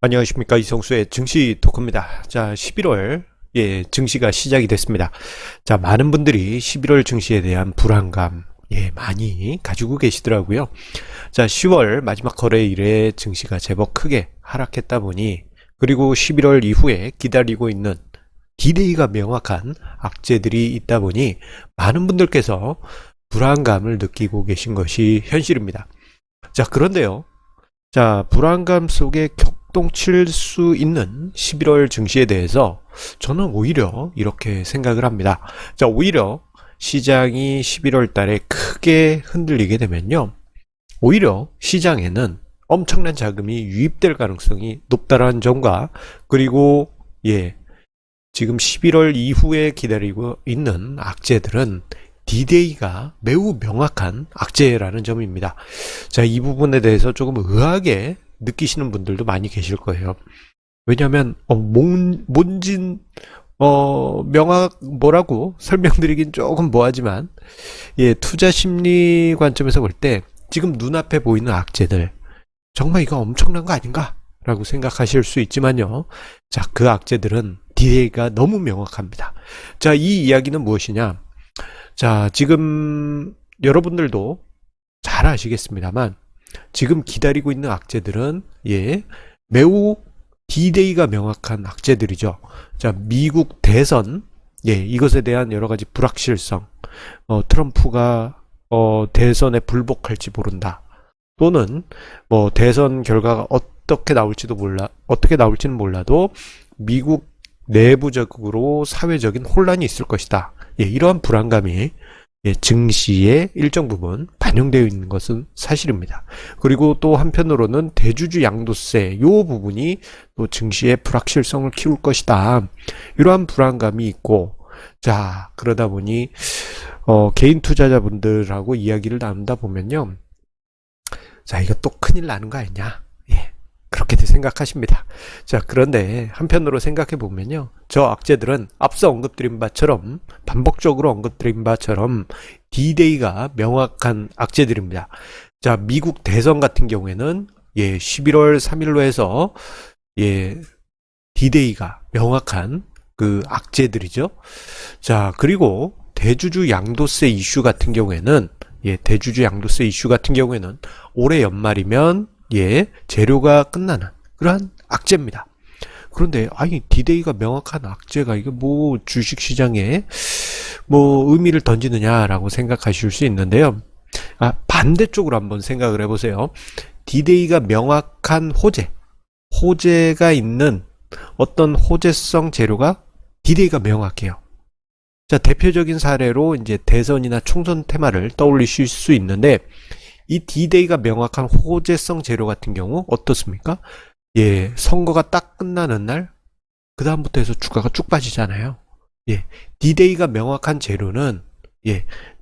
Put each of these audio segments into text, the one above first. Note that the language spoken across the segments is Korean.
안녕하십니까, 이성수의 증시 토크입니다. 자, 11월 증시가 시작이 됐습니다. 자, 많은 분들이 11월 증시에 대한 불안감 많이 가지고 계시더라고요. 자, 10월 마지막 거래일에 증시가 제법 크게 하락했다 보니, 그리고 11월 이후에 기다리고 있는 디데이가 명확한 악재들이 있다 보니 많은 분들께서 불안감을 느끼고 계신 것이 현실입니다. 자, 그런데요. 자, 불안감 속에 격동칠 수 있는 11월 증시에 대해서 저는 오히려 이렇게 생각을 합니다. 자, 오히려 시장이 11월 달에 크게 흔들리게 되면요. 오히려 시장에는 엄청난 자금이 유입될 가능성이 높다라는 점과, 그리고 지금 11월 이후에 기다리고 있는 악재들은 디데이가 매우 명확한 악재라는 점입니다. 자, 이 부분에 대해서 조금 의아하게 느끼시는 분들도 많이 계실 거예요. 왜냐하면 뭔진 명확 뭐라고 설명드리긴 조금 뭐하지만, 투자 심리 관점에서 볼 때 지금 눈앞에 보이는 악재들, 정말 이거 엄청난 거 아닌가? 라고 생각하실 수 있지만요. 자, 그 악재들은 디데이가 너무 명확합니다. 자, 이 이야기는 무엇이냐? 자, 지금 여러분들도 잘 아시겠습니다만, 지금 기다리고 있는 악재들은 매우 디데이가 명확한 악재들이죠. 자, 미국 대선, 이것에 대한 여러 가지 불확실성, 트럼프가 대선에 불복할지 모른다, 또는 뭐 대선 결과가 어떻게 나올지는 몰라도 미국 내부적으로 사회적인 혼란이 있을 것이다. 이러한 불안감이 증시에 일정 부분 반영되어 있는 것은 사실입니다. 그리고 또 한편으로는 대주주 양도세 이 부분이 또 증시의 불확실성을 키울 것이다. 이러한 불안감이 있고, 자, 그러다 보니 개인 투자자분들하고 이야기를 나누다 보면요. 자, 이거 또 큰일 나는 거 아니냐? 그렇게도 생각하십니다. 자, 그런데 한편으로 생각해 보면요. 저 악재들은 앞서 언급드린 바처럼, 반복적으로 언급드린 바처럼 D-Day가 명확한 악재들입니다. 자, 미국 대선 같은 경우에는 11월 3일로 해서 D-Day가 명확한 그 악재들이죠. 자, 그리고 대주주 양도세 이슈 같은 경우에는 올해 연말이면 재료가 끝나는 그러한 악재입니다. 그런데 디데이가 명확한 악재가 이게 뭐 주식시장에 뭐 의미를 던지느냐라고 생각하실 수 있는데요. 반대쪽으로 한번 생각을 해보세요. 디데이가 명확한 호재가 있는 어떤 호재성 재료가 디데이가 명확해요. 자, 대표적인 사례로 이제 대선이나 총선 테마를 떠올리실 수 있는데, 이 D-Day가 명확한 호재성 재료 같은 경우 어떻습니까? 선거가 딱 끝나는 날, 그 다음부터 해서 주가가 쭉 빠지잖아요. D-Day가 명확한 재료는,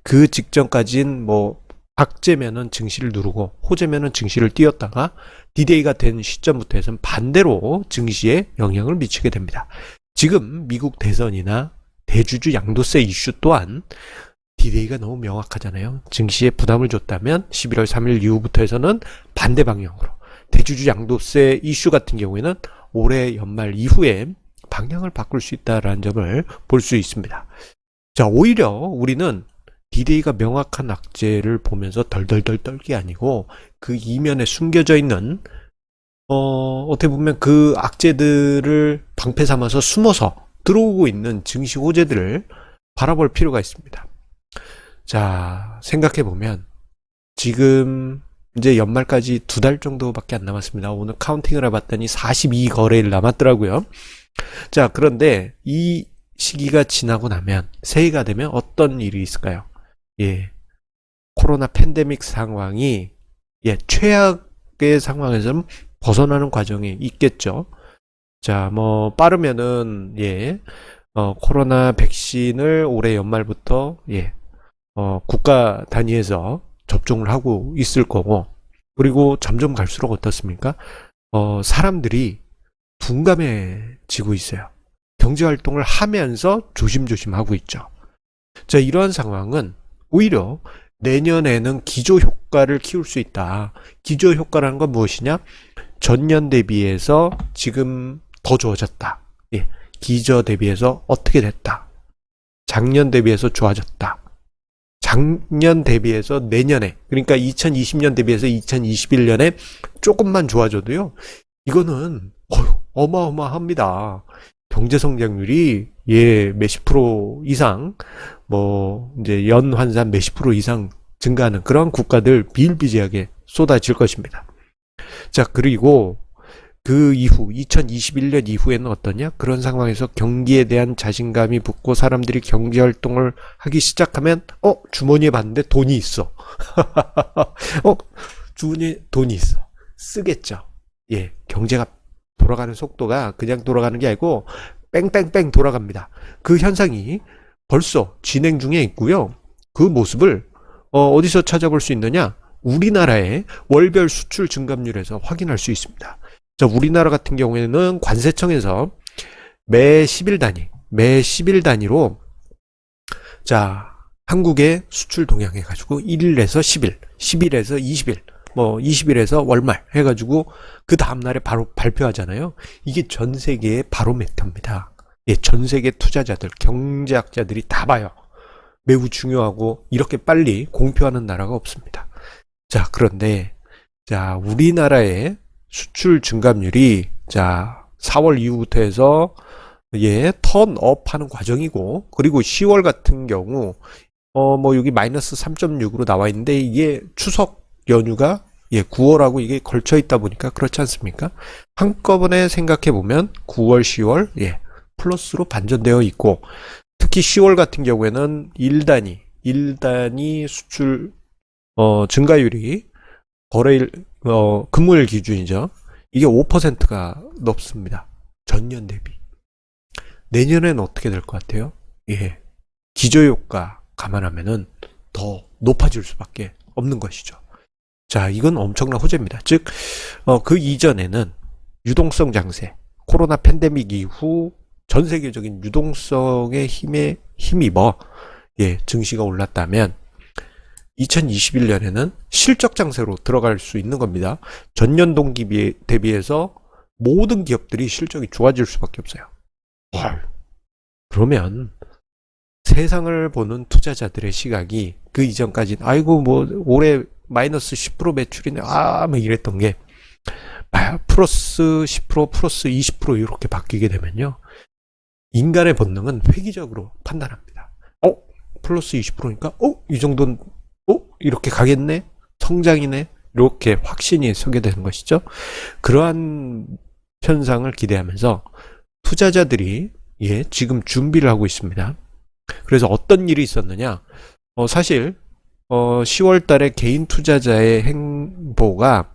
그 직전까진 뭐, 악재면은 증시를 누르고, 호재면은 증시를 띄웠다가, D-Day가 된 시점부터 해서는 반대로 증시에 영향을 미치게 됩니다. 지금 미국 대선이나 대주주 양도세 이슈 또한 D-Day가 너무 명확하잖아요. 증시에 부담을 줬다면 11월 3일 이후부터 해서는 반대 방향으로, 대주주 양도세 이슈 같은 경우에는 올해 연말 이후에 방향을 바꿀 수 있다는 점을 볼 수 있습니다. 자, 오히려 우리는 D-Day가 명확한 악재를 보면서 덜덜덜 떨기 아니고, 그 이면에 숨겨져 있는 어떻게 보면 그 악재들을 방패 삼아서 숨어서 들어오고 있는 증시 호재들을 바라볼 필요가 있습니다. 자, 생각해보면 지금 이제 연말까지 2달 정도밖에 안 남았습니다. 오늘 카운팅을 해봤더니 42거래일 남았더라고요. 자, 그런데 이 시기가 지나고 나면, 새해가 되면 어떤 일이 있을까요? 코로나 팬데믹 상황이 최악의 상황에서 벗어나는 과정이 있겠죠. 자, 뭐 빠르면은 코로나 백신을 올해 연말부터 국가 단위에서 접종을 하고 있을 거고, 그리고 점점 갈수록 어떻습니까? 사람들이 둔감해지고 있어요. 경제활동을 하면서 조심조심 하고 있죠. 자, 이러한 상황은 오히려 내년에는 기저효과를 키울 수 있다. 기저효과라는 건 무엇이냐? 전년 대비해서 지금 더 좋아졌다. 예. 기저 대비해서 어떻게 됐다. 작년 대비해서 좋아졌다. 작년 대비해서 내년에, 그러니까 2020년 대비해서 2021년에 조금만 좋아져도요, 이거는 어마어마합니다. 경제 성장률이 몇십 프로 이상, 이제 연 환산 몇십 프로 이상 증가하는 그런 국가들 비일비재하게 쏟아질 것입니다. 자, 그리고 그 이후 2021년 이후에는 어떠냐? 그런 상황에서 경기에 대한 자신감이 붙고 사람들이 경제 활동을 하기 시작하면 주머니에 봤는데 돈이 있어. 주머니에 돈이 있어. 쓰겠죠. 예, 경제가 돌아가는 속도가 그냥 돌아가는 게 아니고 뺑뺑뺑 돌아갑니다. 그 현상이 벌써 진행 중에 있고요. 그 모습을 어디서 찾아볼 수 있느냐? 우리나라의 월별 수출 증감률에서 확인할 수 있습니다. 자, 우리나라 같은 경우에는 관세청에서 매 10일 단위로 자, 한국의 수출 동향 해가지고 1일에서 10일, 10일에서 20일, 20일에서 월말 해가지고 그 다음날에 바로 발표하잖아요. 이게 전 세계의 바로메터입니다. 예, 전 세계 투자자들, 경제학자들이 다 봐요. 매우 중요하고 이렇게 빨리 공표하는 나라가 없습니다. 자, 그런데 자, 우리나라의 수출 증감률이 자 4월 이후부터 해서 턴업 하는 과정이고, 그리고 10월 같은 경우 여기 마이너스 3.6으로 나와 있는데 이게 추석 연휴가 9월하고 이게 걸쳐 있다 보니까 그렇지 않습니까? 한꺼번에 생각해 보면 9월, 10월 플러스로 반전되어 있고, 특히 10월 같은 경우에는 1단위 수출 증가율이 거래일 금요일 기준이죠. 이게 5%가 높습니다. 전년 대비. 내년에는 어떻게 될 것 같아요? 예, 기저효과 감안하면은 더 높아질 수밖에 없는 것이죠. 자, 이건 엄청난 호재입니다. 즉, 그 이전에는 유동성 장세, 코로나 팬데믹 이후 전 세계적인 유동성의 힘에 힘입어 증시가 올랐다면 2021년에는 실적 장세로 들어갈 수 있는 겁니다. 전년 동기 대비해서 모든 기업들이 실적이 좋아질 수밖에 없어요. 그러면 세상을 보는 투자자들의 시각이 그 이전까지는 아이고 올해 마이너스 10% 매출이네 이랬던 게 플러스 10% 플러스 20% 이렇게 바뀌게 되면요, 인간의 본능은 획기적으로 판단합니다. 플러스 20%니까 이 정도는 이렇게 가겠네? 성장이네? 이렇게 확신이 서게 되는 것이죠. 그러한 현상을 기대하면서 투자자들이 지금 준비를 하고 있습니다. 그래서 어떤 일이 있었느냐? 사실 10월 달에 개인 투자자의 행보가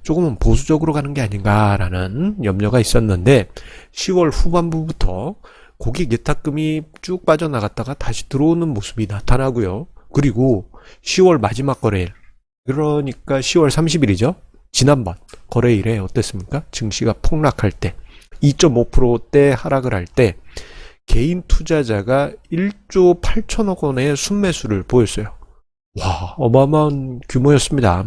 조금은 보수적으로 가는 게 아닌가라는 염려가 있었는데 10월 후반부부터 고객 예탁금이 쭉 빠져나갔다가 다시 들어오는 모습이 나타나고요. 그리고 10월 마지막 거래일, 그러니까 10월 30일이죠. 지난번 거래일에 어땠습니까? 증시가 폭락할 때 2.5%대 하락을 할 때 개인 투자자가 1조 8천억 원의 순매수를 보였어요. 와, 어마어마한 규모였습니다.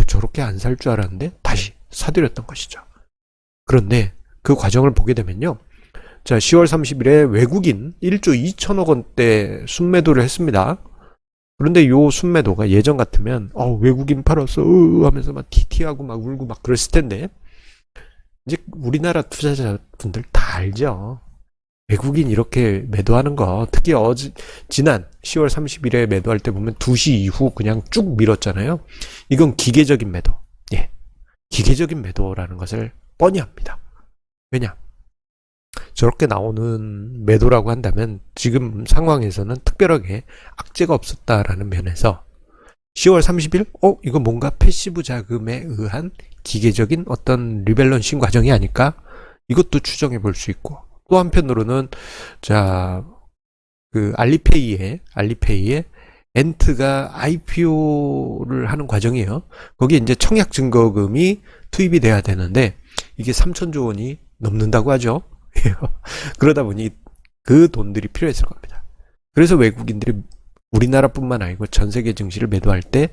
저렇게 안 살 줄 알았는데 다시 사들였던 것이죠. 그런데 그 과정을 보게 되면요, 자, 10월 30일에 외국인 1조 2천억 원대 순매도를 했습니다. 그런데 요 순매도가 예전 같으면 외국인 팔았어 하면서 막 티티하고 막 울고 막 그랬을 텐데, 이제 우리나라 투자자분들 다 알죠. 외국인 이렇게 매도하는 거, 특히 지난 10월 30일에 매도할 때 보면 2시 이후 그냥 쭉 밀었잖아요. 이건 기계적인 매도. 기계적인 매도라는 것을 뻔히 합니다. 왜냐? 저렇게 나오는 매도라고 한다면 지금 상황에서는 특별하게 악재가 없었다라는 면에서 10월 30일 이거 뭔가 패시브 자금에 의한 기계적인 어떤 리밸런싱 과정이 아닐까? 이것도 추정해 볼 수 있고, 또 한편으로는 자, 그 알리페이에 엔트가 IPO를 하는 과정이에요. 거기에 이제 청약 증거금이 투입이 돼야 되는데 이게 3천조 원이 넘는다고 하죠. 그러다 보니 그 돈들이 필요했을 겁니다. 그래서 외국인들이 우리나라뿐만 아니고 전 세계 증시를 매도할 때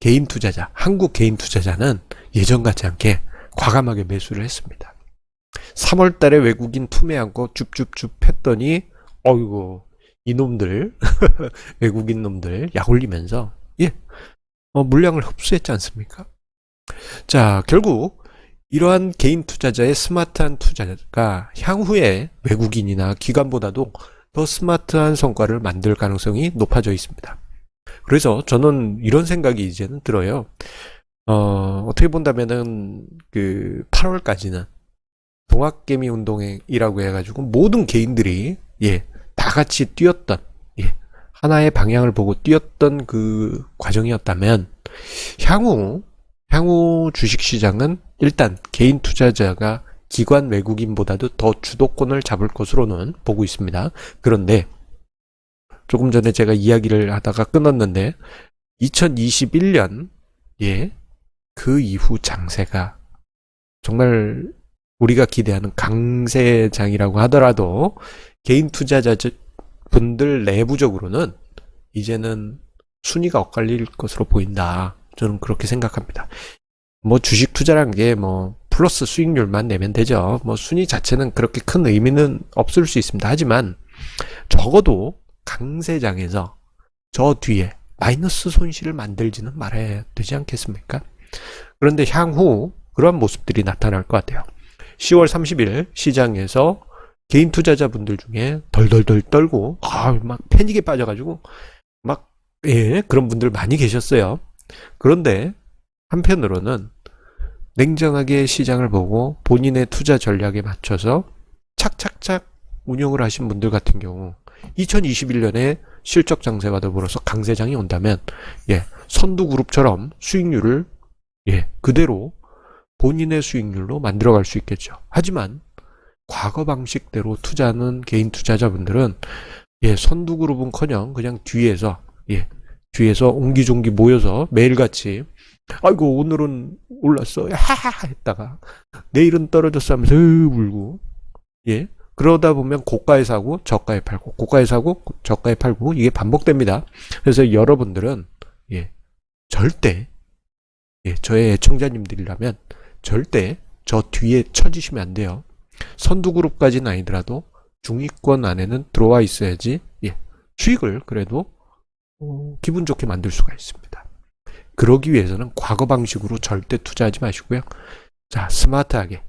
개인 투자자, 한국 개인 투자자는 예전 같지 않게 과감하게 매수를 했습니다. 3월 달에 외국인 투매한 거 줍줍줍 했더니 어이구 이놈들 외국인 놈들 약 올리면서 물량을 흡수했지 않습니까? 자, 결국 이러한 개인 투자자의 스마트한 투자가 향후에 외국인이나 기관보다도 더 스마트한 성과를 만들 가능성이 높아져 있습니다. 그래서 저는 이런 생각이 이제는 들어요. 어떻게 본다면은 그 8월까지는 동학개미 운동이라고 해가지고 모든 개인들이 다 같이 뛰었던 하나의 방향을 보고 뛰었던 그 과정이었다면 향후 주식시장은 일단 개인 투자자가 기관 외국인보다도 더 주도권을 잡을 것으로는 보고 있습니다. 그런데 조금 전에 제가 이야기를 하다가 끊었는데 2021년 그 이후 장세가 정말 우리가 기대하는 강세장이라고 하더라도 개인 투자자 분들 내부적으로는 이제는 순위가 엇갈릴 것으로 보인다. 저는 그렇게 생각합니다. 뭐 주식 투자란 게 뭐 플러스 수익률만 내면 되죠. 뭐 순위 자체는 그렇게 큰 의미는 없을 수 있습니다. 하지만 적어도 강세장에서 저 뒤에 마이너스 손실을 만들지는 말아야 되지 않겠습니까? 그런데 향후 그런 모습들이 나타날 것 같아요. 10월 30일 시장에서 개인 투자자분들 중에 덜덜덜 떨고 막 패닉에 빠져가지고 막 그런 분들 많이 계셨어요. 그런데 한편으로는 냉정하게 시장을 보고 본인의 투자 전략에 맞춰서 착착착 운용을 하신 분들 같은 경우 2021년에 실적 장세와 더불어서 강세장이 온다면 선두그룹처럼 수익률을 그대로 본인의 수익률로 만들어갈 수 있겠죠. 하지만 과거 방식대로 투자하는 개인 투자자분들은 선두그룹은커녕 그냥 뒤에서 옹기종기 모여서 매일같이 아이고 오늘은 올랐어 하하 했다가 내일은 떨어졌어 하면서 울고 그러다 보면 고가에 사고 저가에 팔고 고가에 사고 저가에 팔고 이게 반복됩니다. 그래서 여러분들은 절대 저의 애청자님들이라면 절대 저 뒤에 처지시면 안 돼요. 선두그룹까지는 아니더라도 중위권 안에는 들어와 있어야지 수익을 그래도 기분 좋게 만들 수가 있습니다. 그러기 위해서는 과거 방식으로 절대 투자하지 마시고요. 자, 스마트하게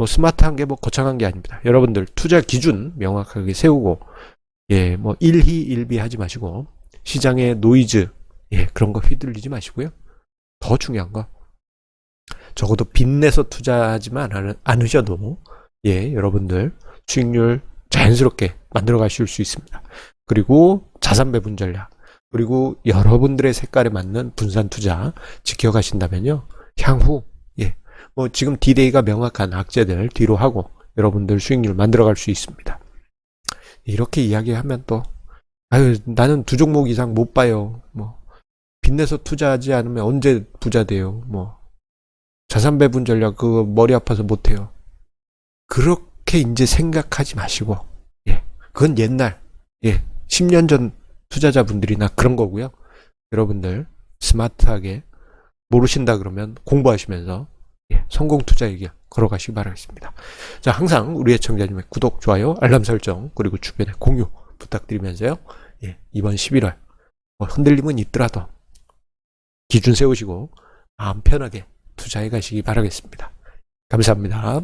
스마트한 게 거창한 게 아닙니다. 여러분들 투자 기준 명확하게 세우고 뭐 일희일비 하지 마시고 시장의 노이즈 그런 거 휘둘리지 마시고요. 더 중요한 거 적어도 빚내서 투자하지만 않으셔도 여러분들 수익률 자연스럽게 만들어 가실 수 있습니다. 그리고 자산 배분 전략 그리고 여러분들의 색깔에 맞는 분산 투자 지켜가신다면요. 향후 뭐 지금 디데이가 명확한 악재들 뒤로 하고 여러분들 수익률 만들어갈 수 있습니다. 이렇게 이야기하면 또 나는 두 종목 이상 못 봐요. 뭐 빚내서 투자하지 않으면 언제 부자 돼요. 뭐 자산 배분 전략 그거 머리 아파서 못 해요. 그렇게 이제 생각하지 마시고 그건 옛날 10년 전 투자자분들이나 그런 거고요. 여러분들 스마트하게 모르신다 그러면 공부하시면서 성공 투자의 길 걸어가시기 바라겠습니다. 자, 항상 우리 애청자님의 구독, 좋아요, 알람 설정 그리고 주변에 공유 부탁드리면서요. 이번 11월 흔들림은 있더라도 기준 세우시고 마음 편하게 투자해 가시기 바라겠습니다. 감사합니다.